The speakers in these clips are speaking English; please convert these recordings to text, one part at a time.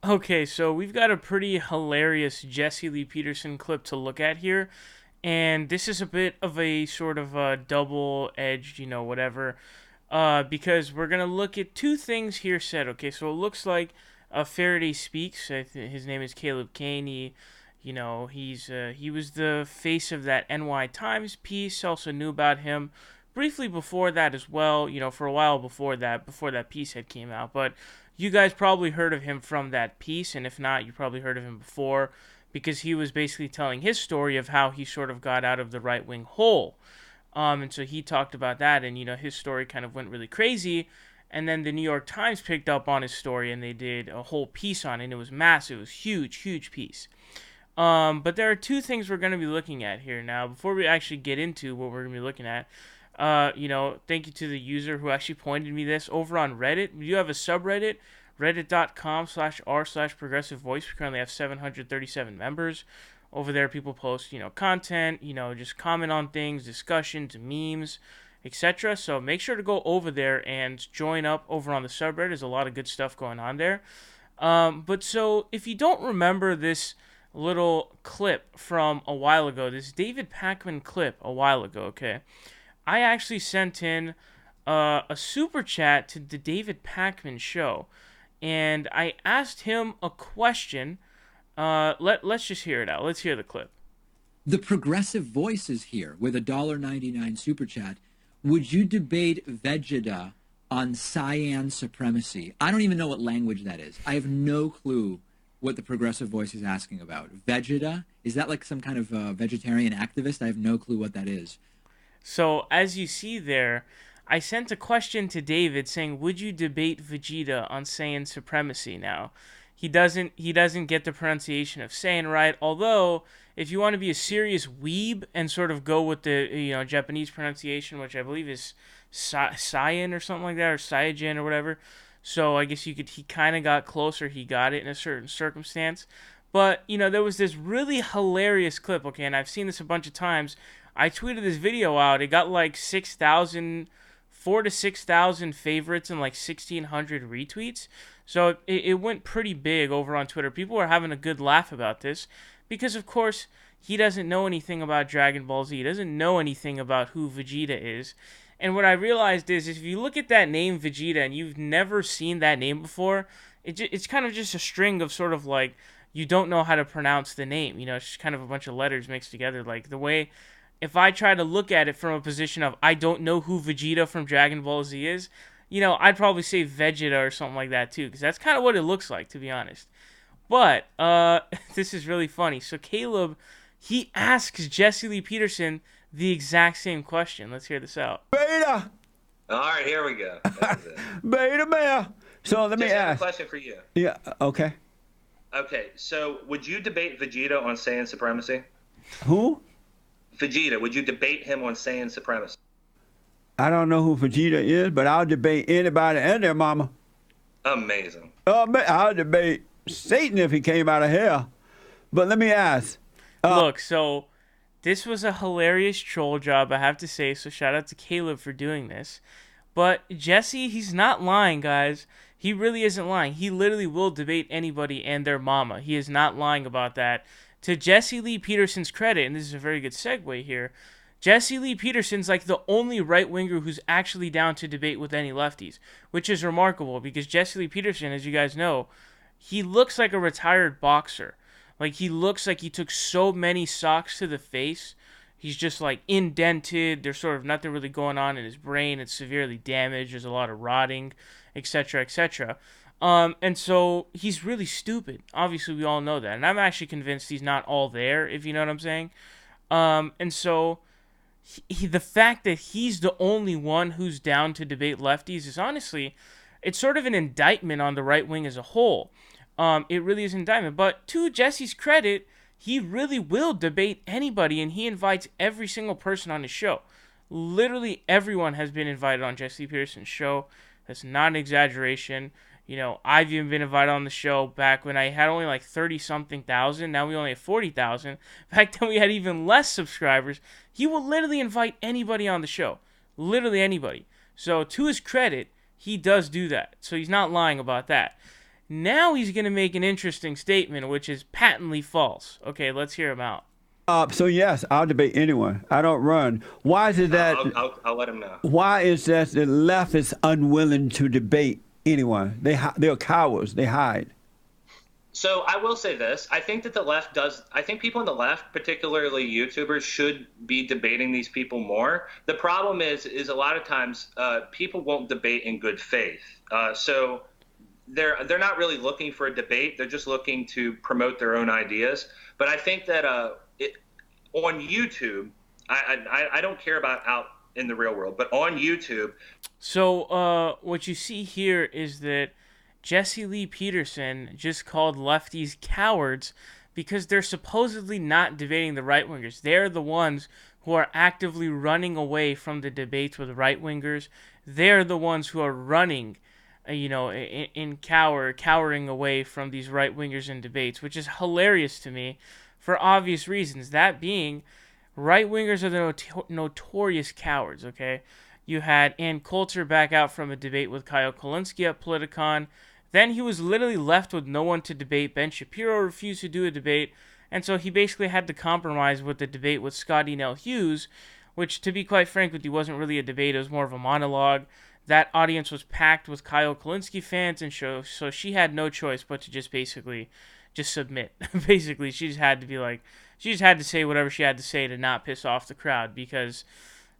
Okay, so we've got a pretty hilarious Jesse Lee Peterson clip to look at here. And this is a bit of a sort of a double-edged, whatever, because we're gonna look at two things here said. Okay, so it looks like Faraday speaks. His name is Caleb Kane. He was the face of that NY Times piece. Also knew about him briefly before that as well. For a while before that piece had came out. But you guys probably heard of him from that piece, and if not, you probably heard of him before because he was basically telling his story of how he sort of got out of the right wing hole. And so he talked about that, and his story kind of went really crazy. And then the New York Times picked up on his story, and they did a whole piece on it. And it was massive. It was huge, huge piece. But there are two things we're going to be looking at here now. Before we actually get into what we're going to be looking at, thank you to the user who actually pointed me this over on Reddit. We do have a subreddit, reddit.com/r/progressive voice. We currently have 737 members. Over there, people post, content, just comment on things, discussions, memes, etc. So make sure to go over there and join up over on the subreddit. There's a lot of good stuff going on there. But so if you don't remember this little clip from a while ago, this David Pakman clip a while ago, okay? I actually sent in a super chat to the David Pakman show, and I asked him a question. Let's just hear it out. Let's hear the clip. The Progressive Voice is here with a $1.99 super chat. Would you debate Vegeta on cyan supremacy? I don't even know what language that is. I have no clue what the Progressive Voice is asking about. Vegeta? Is that like some kind of vegetarian activist? I have no clue what that is. So as you see there, I sent a question to David saying, "Would you debate Vegeta on Saiyan supremacy?" Now, he doesn't get the pronunciation of Saiyan right. Although, if you want to be a serious weeb and sort of go with the Japanese pronunciation, which I believe is Saiyan or something like that, or Saiyajin or whatever. So I guess you could. He kind of got closer. He got it in a certain circumstance. But there was this really hilarious clip. Okay, and I've seen this a bunch of times. I tweeted this video out. It got like 6,000, 4 to 6,000 favorites and like 1,600 retweets. So it went pretty big over on Twitter. People were having a good laugh about this because, of course, he doesn't know anything about Dragon Ball Z. He doesn't know anything about who Vegeta is. And what I realized is if you look at that name Vegeta and you've never seen that name before, it's kind of just a string of sort of like you don't know how to pronounce the name. It's just kind of a bunch of letters mixed together. Like the way if I try to look at it from a position of I don't know who Vegeta from Dragon Ball Z is, I'd probably say Vegeta or something like that too, because that's kind of what it looks like, to be honest. But this is really funny. So Caleb, he asks Jesse Lee Peterson the exact same question. Let's hear this out. Beta! All right, here we go. That was it. Beta male! So let me Just have a ask. question for you. Yeah, okay. Okay, so would you debate Vegeta on Saiyan supremacy? Who? Vegeta, would you debate him on Saiyan supremacy? I don't know who Vegeta is, but I'll debate anybody and their mama. Amazing. I'll debate Satan if he came out of hell. But let me ask. Look, so this was a hilarious troll job, I have to say, so shout out to Caleb for doing this. But Jesse, he's not lying, guys. He really isn't lying. He literally will debate anybody and their mama. He is not lying about that. To Jesse Lee Peterson's credit, and this is a very good segue here, Jesse Lee Peterson's like the only right-winger who's actually down to debate with any lefties, which is remarkable because Jesse Lee Peterson, as you guys know, he looks like a retired boxer. Like, he looks like he took so many socks to the face. He's just, like, indented. There's sort of nothing really going on in his brain. It's severely damaged. There's a lot of rotting, etc., etc. And so he's really stupid. Obviously, we all know that. And I'm actually convinced he's not all there, if you know what I'm saying. And so the fact that he's the only one who's down to debate lefties is honestly, it's sort of an indictment on the right wing as a whole. It really is an indictment. But to Jesse's credit, he really will debate anybody, and he invites every single person on his show. Literally everyone has been invited on Jesse Peterson's show. That's not an exaggeration. I've even been invited on the show back when I had only like 30-something thousand. Now we only have 40,000. Back then we had even less subscribers. He will literally invite anybody on the show. Literally anybody. So to his credit, he does do that. So he's not lying about that. Now he's going to make an interesting statement, which is patently false. Okay, let's hear him out. So yes, I'll debate anyone. I don't run. Why is it that? I'll let him know. Why is that the left is unwilling to debate anyone? They're cowards. They hide. So I will say this. I think that the left does. I think people on the left, particularly YouTubers, should be debating these people more. The problem is a lot of times people won't debate in good faith. So they're not really looking for a debate. They're just looking to promote their own ideas. But I think that on YouTube, I don't care about out in the real world, but on YouTube. So what you see here is that Jesse Lee Peterson just called lefties cowards because they're supposedly not debating the right-wingers. They're the ones who are actively running away from the debates with right-wingers. They're the ones who are running, cowering away from these right-wingers in debates, which is hilarious to me for obvious reasons. That being, right-wingers are the notorious cowards, okay? You had Ann Coulter back out from a debate with Kyle Kulinski at Politicon. Then he was literally left with no one to debate. Ben Shapiro refused to do a debate, and so he basically had to compromise with the debate with Scotty Nell Hughes, which, to be quite frank with you, wasn't really a debate. It was more of a monologue. That audience was packed with Kyle Kulinski fans, and so she had no choice but to just submit. Basically, she just had to say whatever she had to say to not piss off the crowd, because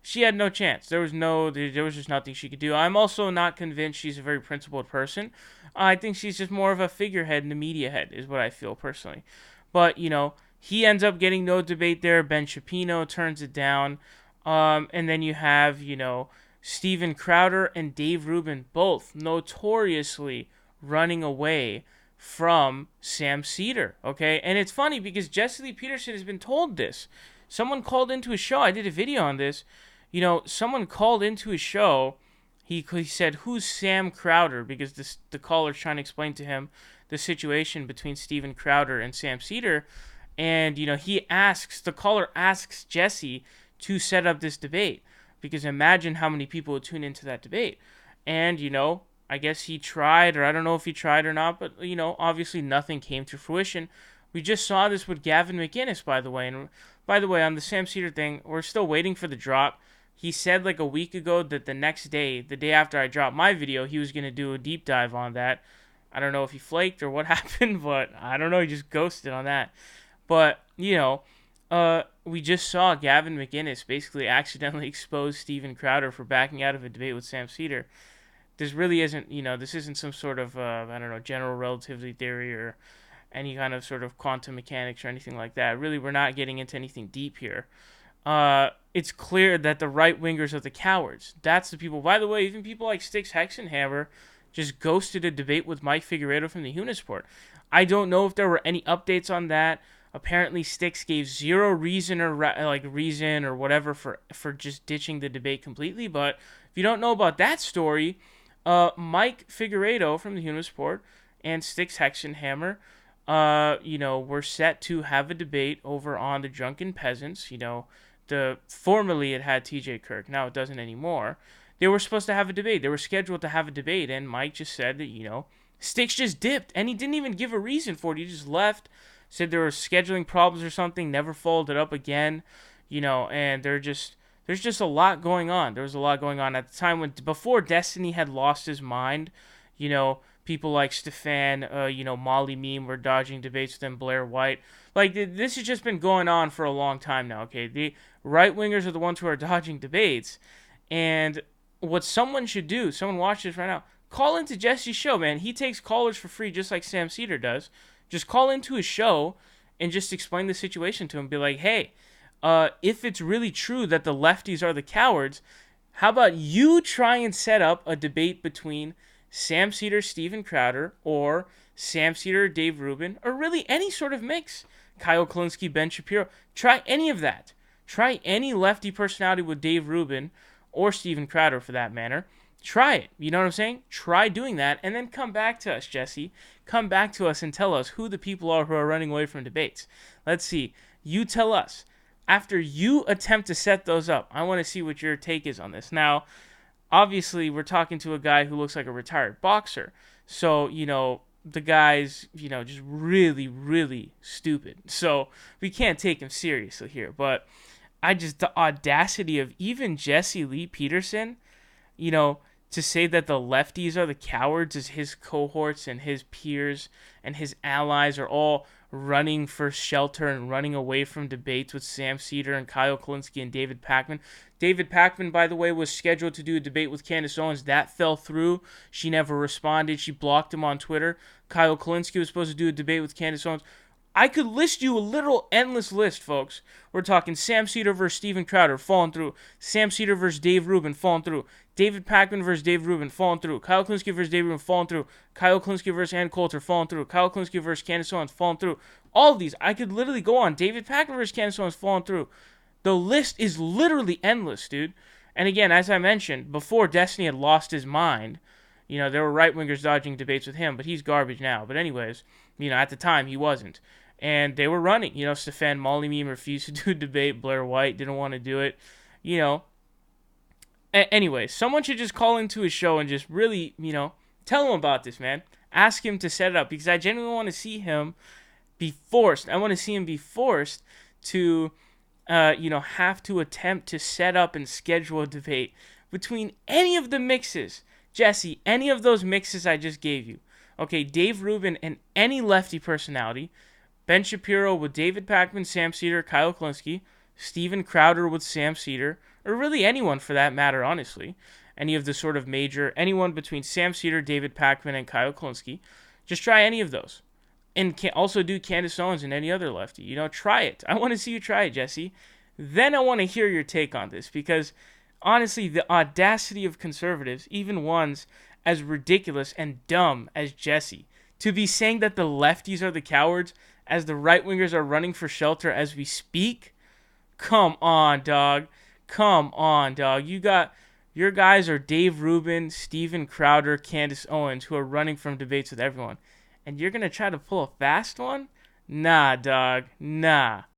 she had no chance. There was just nothing she could do. I'm also not convinced she's a very principled person. I think she's just more of a figurehead and a media head, is what I feel personally. But, he ends up getting no debate there. Ben Shapiro turns it down. And then you have, Steven Crowder and Dave Rubin, both notoriously running away from Sam Seder, okay? And it's funny because Jesse Lee Peterson has been told this. Someone called into his show. I did a video on this. Someone called into his show. He said, "Who's Sam Crowder?" Because the caller's trying to explain to him the situation between Steven Crowder and Sam Seder. And, the caller asks Jesse to set up this debate. Because imagine how many people would tune into that debate. And, I guess he tried, or I don't know if he tried or not, but, obviously nothing came to fruition. We just saw this with Gavin McInnes, by the way. And by the way, on the Sam Seder thing, we're still waiting for the drop. He said like a week ago that the next day, the day after I dropped my video, he was going to do a deep dive on that. I don't know if he flaked or what happened, but I don't know. He just ghosted on that. But, we just saw Gavin McInnes basically accidentally expose Steven Crowder for backing out of a debate with Sam Seder. This really isn't, this isn't some sort of, general relativity theory or any kind of sort of quantum mechanics or anything like that. Really, we're not getting into anything deep here. It's clear that the right-wingers are the cowards. That's the people. By the way, even people like Styx Hexenhammer just ghosted a debate with Mike Figueredo from the Unisport. I don't know if there were any updates on that. Apparently, Styx gave zero reason or whatever for just ditching the debate completely. But if you don't know about that story, Mike Figueredo from the Unisport and Styx Hexenhammer, were set to have a debate over on the Drunken Peasants. Formerly it had TJ Kirk, now it doesn't anymore. They were supposed to have a debate. They were scheduled to have a debate, and Mike just said that, Styx just dipped, and he didn't even give a reason for it. He just left, said there were scheduling problems or something, never followed it up again, and there's just a lot going on. There was a lot going on at the time before Destiny had lost his mind, people like Stefan, Molly Meme were dodging debates with him, Blair White. Like, this has just been going on for a long time now, okay? The right-wingers are the ones who are dodging debates. And what someone should do, someone watch this right now, call into Jesse's show, man. He takes callers for free just like Sam Seder does. Just call into his show and just explain the situation to him. Be like, hey, if it's really true that the lefties are the cowards, how about you try and set up a debate between Sam Seder, Steven Crowder, or Sam Seder, Dave Rubin, or really any sort of mix. Kyle Kulinski, Ben Shapiro. Try any of that. Try any lefty personality with Dave Rubin, or Steven Crowder for that matter. Try it. You know what I'm saying? Try doing that, and then come back to us, Jesse. Come back to us and tell us who the people are who are running away from debates. Let's see. You tell us. After you attempt to set those up, I want to see what your take is on this. Now, obviously, we're talking to a guy who looks like a retired boxer. So, the guy's, just really, really stupid. So we can't take him seriously here. But the audacity of even Jesse Lee Peterson, you know, to say that the lefties are the cowards as his cohorts and his peers and his allies are all running for shelter and running away from debates with Sam Cedar and Kyle Kulinski and David Pakman. David Pakman, by the way, was scheduled to do a debate with Candace Owens. That fell through. She never responded. She blocked him on Twitter. Kyle Kulinski was supposed to do a debate with Candace Owens. I could list you a literal endless list, folks. We're talking Sam Cedar versus Steven Crowder, falling through. Sam Cedar versus Dave Rubin, falling through. David Pakman versus Dave Rubin, falling through. Kyle Kulinski versus Dave Rubin, falling through. Kyle Kulinski versus Ann Coulter, falling through. Kyle Kulinski versus Candace Owens, falling through. All of these, I could literally go on. David Pakman versus Candace Owens, falling through. The list is literally endless, dude. And again, as I mentioned, before Destiny had lost his mind, there were right-wingers dodging debates with him, but he's garbage now. But anyways, at the time, he wasn't. And they were running. Stefan Molyneux refused to do a debate. Blair White didn't want to do it. Anyway, someone should just call into his show and just really, tell him about this, man. Ask him to set it up because I genuinely want to see him be forced. I want to see him be forced to, have to attempt to set up and schedule a debate between any of the mixes. Jesse, any of those mixes I just gave you. Okay, Dave Rubin and any lefty personality. Ben Shapiro with David Pakman, Sam Cedar, Kyle Kulinski, Steven Crowder with Sam Cedar, or really anyone for that matter, honestly. Any of the sort of major, anyone between Sam Cedar, David Pakman, and Kyle Kulinski. Just try any of those. And can also do Candace Owens and any other lefty. Try it. I want to see you try it, Jesse. Then I want to hear your take on this because, honestly, the audacity of conservatives, even ones as ridiculous and dumb as Jesse, to be saying that the lefties are the cowards as the right-wingers are running for shelter as we speak? Come on, dog. Come on, dog. Your guys are Dave Rubin, Steven Crowder, Candace Owens, who are running from debates with everyone. And you're going to try to pull a fast one? Nah, dog. Nah.